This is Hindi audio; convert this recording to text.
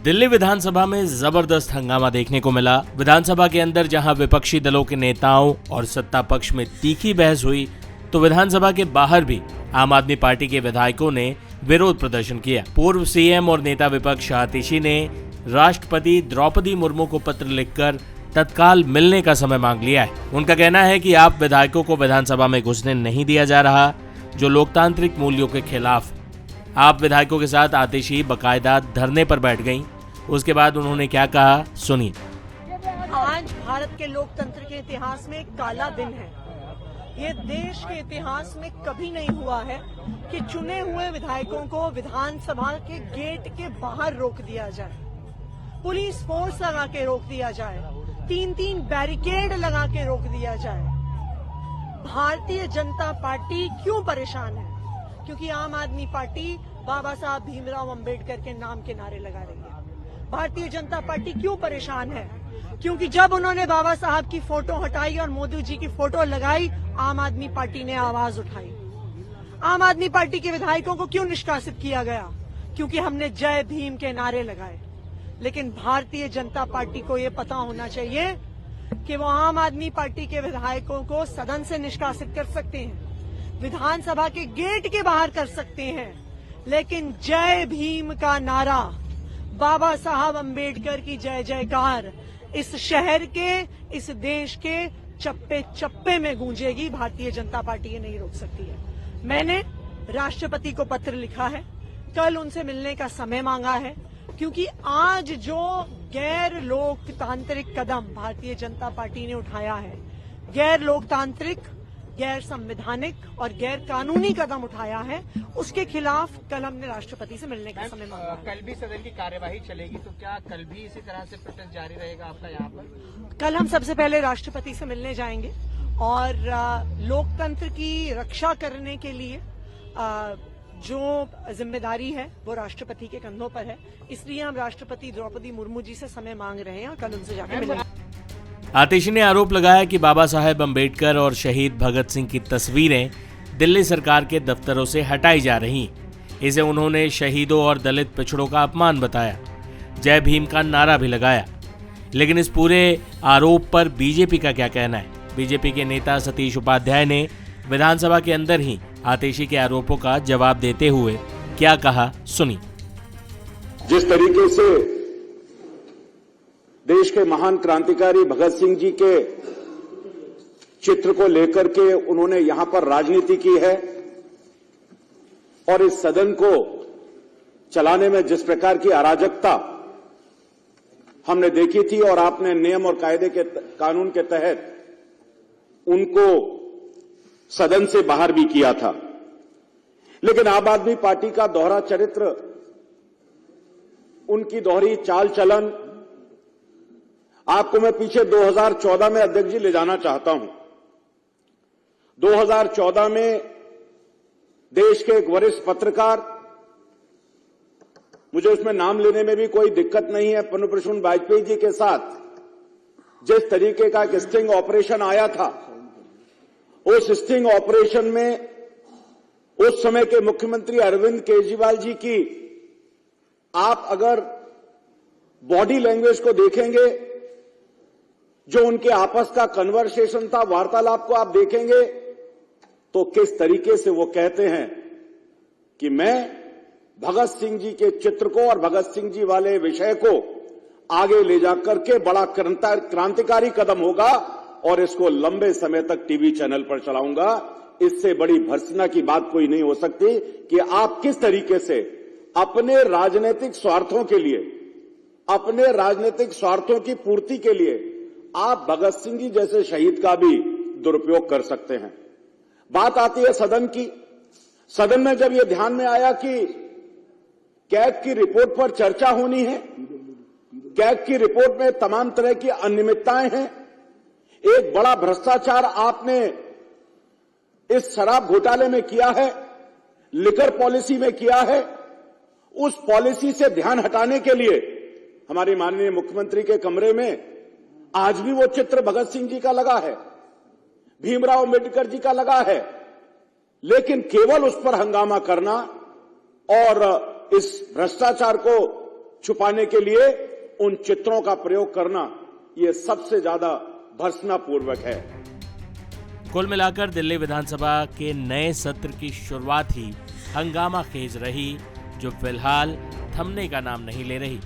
दिल्ली विधानसभा में जबरदस्त हंगामा देखने को मिला। विधानसभा के अंदर जहां विपक्षी दलों के नेताओं और सत्ता पक्ष में तीखी बहस हुई, तो विधानसभा के बाहर भी आम आदमी पार्टी के विधायकों ने विरोध प्रदर्शन किया। पूर्व सीएम और नेता विपक्ष आतिशी ने राष्ट्रपति द्रौपदी मुर्मू को पत्र लिखकर तत्काल मिलने का समय मांग लिया है। उनका कहना है कि आप विधायकों को विधानसभा में घुसने नहीं दिया जा रहा, जो लोकतांत्रिक मूल्यों के खिलाफ। आप विधायकों के साथ आतिशी बकायदा धरने पर बैठ गईं। उसके बाद उन्होंने क्या कहा, सुनिए। आज भारत के लोकतंत्र के इतिहास में एक काला दिन है। ये देश के इतिहास में कभी नहीं हुआ है कि चुने हुए विधायकों को विधानसभा के गेट के बाहर रोक दिया जाए, पुलिस फोर्स लगा के रोक दिया जाए, 3-3 बैरिकेड लगा के रोक दिया जाए। भारतीय जनता पार्टी क्यों परेशान है? क्योंकि आम आदमी पार्टी बाबा साहब भीमराव अंबेडकर के नाम के नारे लगा रही है। भारतीय जनता पार्टी क्यों परेशान है? क्योंकि जब उन्होंने बाबा साहब की फोटो हटाई और मोदी जी की फोटो लगाई, आम आदमी पार्टी ने आवाज उठाई। आम आदमी पार्टी के विधायकों को क्यों निष्कासित किया गया? क्योंकि हमने जय भीम के नारे लगाए। लेकिन भारतीय जनता पार्टी को ये पता होना चाहिए कि वो आम आदमी पार्टी के विधायकों को सदन से निष्कासित कर सकते हैं, विधानसभा के गेट के बाहर कर सकते हैं, लेकिन जय भीम का नारा, बाबा साहब अंबेडकर की जय जयकार इस शहर के, इस देश के चप्पे चप्पे में गूंजेगी। भारतीय जनता पार्टी ये नहीं रोक सकती है। मैंने राष्ट्रपति को पत्र लिखा है, कल उनसे मिलने का समय मांगा है, क्योंकि आज जो गैर लोकतांत्रिक कदम भारतीय जनता पार्टी ने उठाया है, गैर लोकतांत्रिक, गैर संवैधानिक और गैर कानूनी कदम उठाया है, उसके खिलाफ कल हमने राष्ट्रपति से मिलने का समय मांगा। कल भी सदन की कार्यवाही चलेगी, तो क्या कल भी इसी तरह से प्रोटेस्ट जारी रहेगा आपका यहाँ पर? कल हम सबसे पहले राष्ट्रपति से मिलने जाएंगे और लोकतंत्र की रक्षा करने के लिए जो जिम्मेदारी है वो राष्ट्रपति के कंधों पर है। इसलिए हम राष्ट्रपति द्रौपदी मुर्मू जी से समय मांग रहे हैं और कल उनसे जाकर मिलेंगे। आतिशी ने आरोप लगाया कि बाबा साहेब अंबेडकर और शहीद भगत सिंह की तस्वीरें दिल्ली सरकार के दफ्तरों से हटाई जा रही। इसे उन्होंने शहीदों और दलित पिछड़ों का अपमान बताया। जय भीम का नारा भी लगाया। लेकिन इस पूरे आरोप पर बीजेपी का क्या कहना है? बीजेपी के नेता सतीश उपाध्याय ने विधानसभा के अंदर ही आतिशी के आरोपों का जवाब देते हुए क्या कहा, सुनी। जिस तरीके से देश के महान क्रांतिकारी भगत सिंह जी के चित्र को लेकर के उन्होंने यहां पर राजनीति की है और इस सदन को चलाने में जिस प्रकार की अराजकता हमने देखी थी, और आपने नियम और कायदे के कानून के तहत उनको सदन से बाहर भी किया था। लेकिन आम आदमी पार्टी का दोहरा चरित्र, उनकी दोहरी चाल चलन, आपको मैं पीछे 2014 में अध्यक्ष जी ले जाना चाहता हूं। 2014 में देश के एक वरिष्ठ पत्रकार, मुझे उसमें नाम लेने में भी कोई दिक्कत नहीं है, प्रणब प्रसून वाजपेयी जी के साथ जिस तरीके का एक स्टिंग ऑपरेशन आया था, उस स्टिंग ऑपरेशन में उस समय के मुख्यमंत्री अरविंद केजरीवाल जी की आप अगर बॉडी लैंग्वेज को देखेंगे, जो उनके आपस का कन्वर्सेशन था, वार्तालाप को आप देखेंगे, तो किस तरीके से वो कहते हैं कि मैं भगत सिंह जी के चित्र को और भगत सिंह जी वाले विषय को आगे ले जाकर के बड़ा क्रांतिकारी कदम होगा और इसको लंबे समय तक टीवी चैनल पर चलाऊंगा। इससे बड़ी भर्त्सना की बात कोई नहीं हो सकती कि आप किस तरीके से अपने राजनीतिक स्वार्थों के लिए, अपने राजनीतिक स्वार्थों की पूर्ति के लिए आप भगत सिंह जी जैसे शहीद का भी दुरुपयोग कर सकते हैं। बात आती है सदन की। सदन में जब यह ध्यान में आया कि कैग की रिपोर्ट पर चर्चा होनी है, कैग की रिपोर्ट में तमाम तरह की अनियमितताएं हैं, एक बड़ा भ्रष्टाचार आपने इस शराब घोटाले में किया है, लिकर पॉलिसी में किया है, उस पॉलिसी से ध्यान हटाने के लिए हमारे माननीय मुख्यमंत्री के कमरे में आज भी वो चित्र भगत सिंह जी का लगा है, भीमराव अंबेडकर जी का लगा है, लेकिन केवल उस पर हंगामा करना और इस भ्रष्टाचार को छुपाने के लिए उन चित्रों का प्रयोग करना ये सबसे ज्यादा भर्त्सनापूर्वक है। कुल मिलाकर दिल्ली विधानसभा के नए सत्र की शुरुआत ही हंगामा खेज रही, जो फिलहाल थमने का नाम नहीं ले रही।